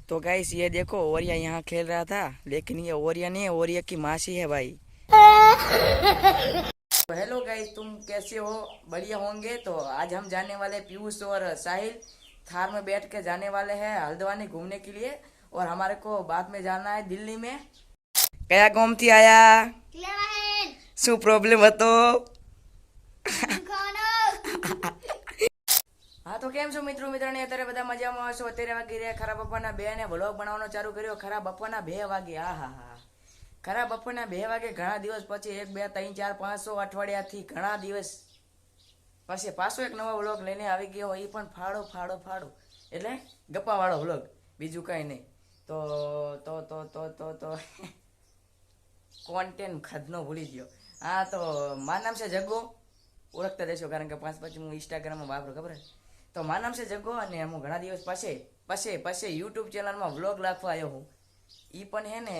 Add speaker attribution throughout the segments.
Speaker 1: तो गाइस ये देखो ओरिया यहाँ खेल रहा था, लेकिन ये ओरिया नहीं है, ओरिया की मासी है भाई। तो हेलो गाइस, तुम कैसे हो? बढ़िया होंगे। तो आज हम जाने वाले पीयूष और साहिल थार में बैठ के जाने वाले हैं हल्द्वानी घूमने के लिए। और हमारे को बाद में जाना है दिल्ली में। कया गाम थी आया? શું પ્રોબ્લેમ હતો? હા તો કેમ છો મિત્રો મિત્રોને? અત્યારે બધા મજામાં હશો। અત્યારે વાગી રહ્યા ખરા બપોરના 2 ને વ્લોગ બનાવવાનો ચાલુ કર્યો। ખરા બપોરના 2 વાગે, આ હા હા, ખરા બપોરના 2 વાગે ઘણા દિવસ પછી 1 2 3 4 500 અઠવાડિયાથી ઘણા દિવસ પછી પાછો એક નવો વ્લોગ લઈને આવી ગયો। એ પણ ફાડો ફાડો ફાડો એટલે ગપ્પા વાળો વ્લોગ, બીજું કઈ નહીં। તો તો તો તો તો તો કોન્ટેન્ટ ખદનો ભૂલી ગયો। હા તો મારું નામ છે જગ્ગો, ઓળખતા દેશો કારણ કે 5 પછી હું ઇન્સ્ટાગ્રામમાં વાપરું, ખબર? તો મારું નામ છે જગ્ગો અને હું ઘણા દિવસ પછી યુટ્યુબ ચેનલમાં વ્લોગ નાખવા આવ્યો હું। એ પણ હે ને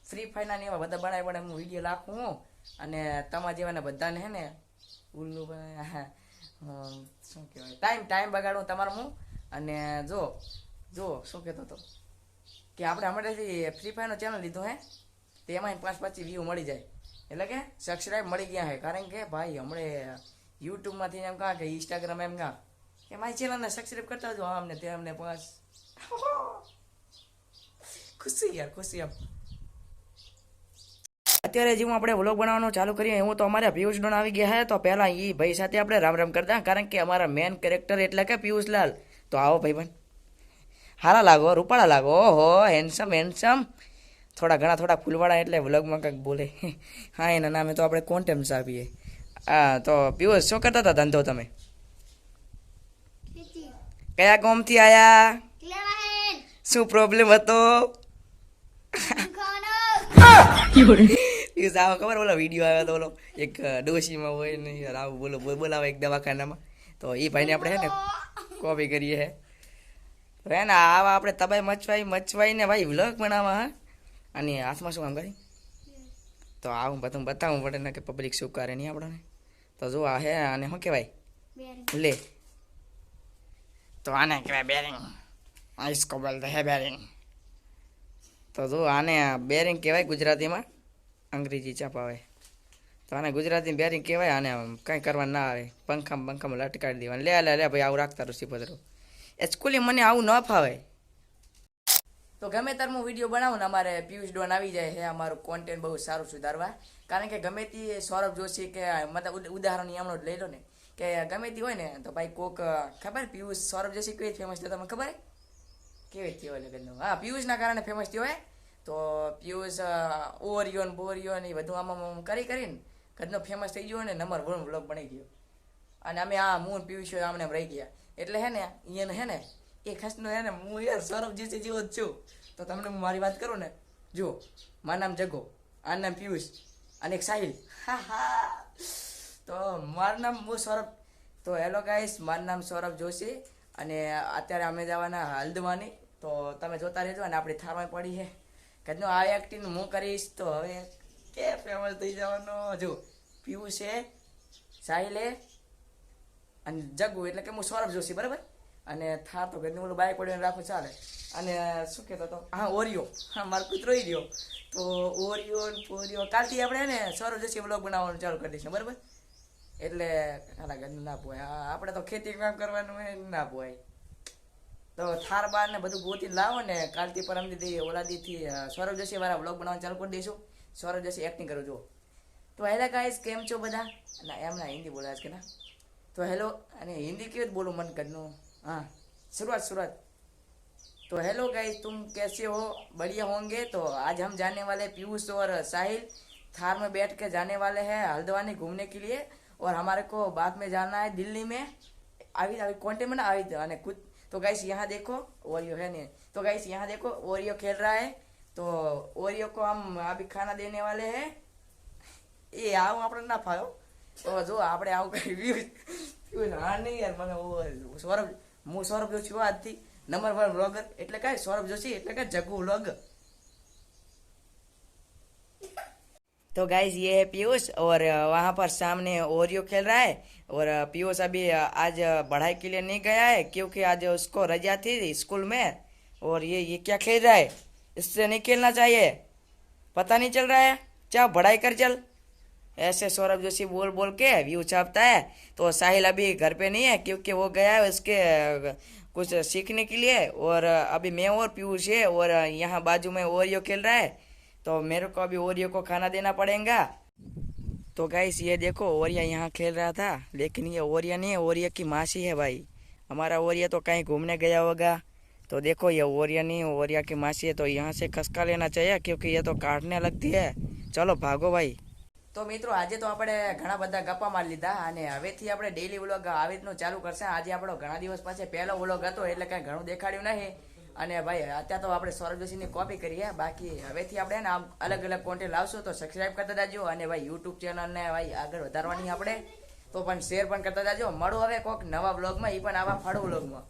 Speaker 1: ફ્રી ફાયરના ને એવા બધા બનાવી પણ હું વિડીયો નાખું હું અને તમારા જેવાને બધાને હે ને ઉલ્લુ શું કહેવાય ટાઈમ બગાડું તમારું હું। અને જો શું કહેતો હતો કે આપણે હમણાંથી ફ્રી ફાયરનો ચેનલ લીધું હે, તેમાં 5 વ્યૂ મળી જાય એટલે કે સબસ્ક્રાઈબ મળી ગયા છે। કારણ કે ભાઈ હમણે યુટ્યુબમાંથી એમ કહા કે ઇન્સ્ટાગ્રામ એમ કહા કે મારી ચેનલને સબસ્ક્રાઈબ કરતા જો અમને તે અમને 5 ખુશી યાર ખુશી। આમ અત્યારે જેવું આપણે વ્લોગ બનાવવાનું ચાલુ કરીએ એવું તો અમારા પિયુષ ડોન આવી ગયા હે। તો પહેલા એ ભાઈ સાથે આપણે રામ રામ કરતા, કારણ કે અમારા મેન કેરેક્ટર એટલે કે પિયુષલાલ। તો આવો ભાઈબંધ, હારા લાગો, રૂપાળા લાગો, ઓહો હેન્ડસમ હેન્ડસમ, થોડા ફૂલવાળા એટલે વ્લોગમાં કંઈક બોલે। હા એના નામે તો આપણે કોન્ટેન્ટ આપીએ। હા તો પિયુષ શું કરતા હતા ધંધો તમે? કયા ગામથી આયા? શું પ્રોબ્લેમ હતો? પિયુષ આવો ખબર ઓલો વિડીયો આવ્યો તો ઓલો એક ડોશીમાં હોય ને યાર આવું બોલાવે એક દવાખાનામાં, તો એ ભાઈને આપણે હે ને કોપી કરીએ હે। તો હે ને આવા આપણે તબાઈ મચવાઈ ને ભાઈ વ્લોગ બનાવવા। હા અને હાથમાં શું કામ કરી? તો આવું બધું બતાવવું પડે ને કે પબ્લિક શું કરે નહીં આપણને। તો જો આ હે આને શું કહેવાય? લે તો આને કહેવાય બેરિંગ, આઈસ કોબલ હે બેરિંગ। તો જો આને બેરિંગ કહેવાય ગુજરાતીમાં, અંગ્રેજી ચપાવે તો આને ગુજરાતી બેરિંગ કહેવાય। આને કંઈ કરવા ના આવે, પંખામાં લટકાડી દેવાનું। લે ભાઈ આવું રાખતા રહો પધરો, એકચ્યુઅલી મને આવું ન ફાવે। તો ગમે ત્યારે હું વિડીયો બનાવું ને અમારે પિયુષ ડોન આવી જાય છે અમારું કોન્ટેન્ટ બહુ સારું સુધારવા। કારણ કે ગમે તે સૌરભ જોશી કે મતલબ ઉદાહરણ એમનો જ લઈ લો ને કે ગમે તે હોય ને તો ભાઈ કોક ખબર પિયુષ સૌરભ જોશી કેવી ફેમસ થયો તમને ખબર? કેવી થયો એટલે હા પિયુષના કારણે ફેમસ થયો હે। તો પિયુષ ઓરિયોન બોરિયોન એ બધું આમાં કરીને કદનો ફેમસ થઈ ગયો ને નંબર 1 વ્લોગ બની ગયો। અને અમે આ હું પિયુષ આમને રહી ગયા એટલે હે ને એને હે ને એ ખસનો હે ને હું યાર સૌરભ જેવો જ છું। તો તમને હું મારી વાત કરું ને, જો મારું નામ જગ્ગો, આનું નામ પિયુષ અને એક સાહિલ। તો મારું નામ હું સૌરભ। તો હેલો ગાઈસ, મારું નામ સૌરભ જોશી અને અત્યારે અમે જવાના હલ્દવાની। તો તમે જોતા રહેજો અને આપણી થારમાં પડી છે કદનો આ એક્ટિંગ હું કરીશ તો હવે કે ફેમસ થઈ જવાનો। જો પિયુષ છે, સાહિલ છે અને જગ્ગુ એટલે કે હું સૌરભ જોશી, બરાબર? અને થાર તો ઘરનું ઓલું બાઈક પડ્યું રાખવું ચાલે। અને શું કહેતો હતો? હા ઓરિયો, હા મારો કૂતરો રહી ગયો। તો ઓરિયો કાલથી આપણે ને સૌરભ જોશી વ્લોગ બનાવવાનું ચાલુ કરી દઈશું, બરાબર? એટલે ખાલા ઘરનું ના પોવાય, હા આપણે તો ખેતી કામ કરવાનું હોય ના પોવાય। તો થાર બાર ને બધું ગોતી લાવો ને કાલથી પરમથી ઓલાદીથી સૌરભ જોશી વાળા વ્લોગ બનાવવાનું ચાલુ કરી દઈશું। સૌરભ જોશી એક્ટિંગ કરું જો। તો હેલો ગાઈસ, કેમ છો બધા? ના એમના હિન્દી બોલાય છે કે ના? तो हेलो, अरे हिंदी क्यों बोलूँ मन करनो। हाँ शुरुआत। तो हेलो गाइस, तुम कैसे हो? बढ़िया होंगे। तो आज हम जाने वाले पीयूष और साहिल थार में बैठ के जाने वाले हैं हल्द्वानी घूमने के लिए। और हमारे को बाद में जाना है दिल्ली में। अभी कॉन्टे में ना अभी कुछ। तो गाइस यहाँ देखो ओरियो है नहीं, तो गाइस यहाँ देखो ओरियो खेल रहा है। तो ओरियो को हम अभी खाना देने वाले हैं। ये आऊँ આપણે ના ફાયો તો જો આપણે આવું કઈ વ્યૂ હા નહીં યાર મને સૌરભ હું સૌરભ જોશી આજથી નંબર 1 વ્લોગર એટલે કાંઈ સૌરભ જોશી એટલે કે જગ્ગુ વ્લોગ। तो गाइस ये है पीयूष और वहाँ पर सामने ओरियो खेल रहा है। और पीयूष अभी आज पढ़ाई के लिए नहीं गया है क्योंकि आज उसको रजा थी स्कूल में। और ये क्या खेल रहा है, इससे नहीं खेलना चाहिए, पता नहीं चल रहा है, क्या पढ़ाई कर चल। ऐसे सौरभ जोशी बोल बोल के व्यू छापता है। तो साहिल अभी घर पे नहीं है क्योंकि वो गया है उसके कुछ सीखने के लिए। और अभी मैं और पीयूष है, और यहाँ बाजू में ओरियो खेल रहा है। तो मेरे को अभी ओरियो को खाना देना पड़ेगा। तो गाइस ये देखो, ओरिया यहाँ खेल रहा था, लेकिन ये ओरिया नहीं है, ओरिया की मासी है भाई। हमारा ओरिया तो कहीं घूमने गया होगा। तो देखो ये ओरिया नहीं, ओरिया की मासी है। तो यहाँ से खसका लेना चाहिए क्योंकि ये तो काटने लगती है। चलो भागो भाई। તો મિત્રો આજે તો આપણે ઘણા બધા ગપ્પા મારી લીધા, અને હવેથી આપણે ડેઈલી વ્લોગ આવી રીતનું ચાલુ કરશે। આજે આપણો ઘણા દિવસ પછી પહેલો વ્લોગ હતો એટલે કાંઈ ઘણું દેખાડ્યું નહીં। અને ભાઈ અત્યારે તો આપણે સૌરભ જોશીની કોપી કરીએ, બાકી હવેથી આપણે ને આમ અલગ અલગ કોન્ટેન્ટ લાવશું। તો સબસ્ક્રાઈબ કરતા જાજો, અને ભાઈ યુટ્યુબ ચેનલને ભાઈ આગળ વધારવાની આપણે, તો પણ શેર પણ કરતા જાજો। મળો હવે કોઈક નવા વ્લોગમાં, એ પણ આવા ફાળો વ્લોગમાં।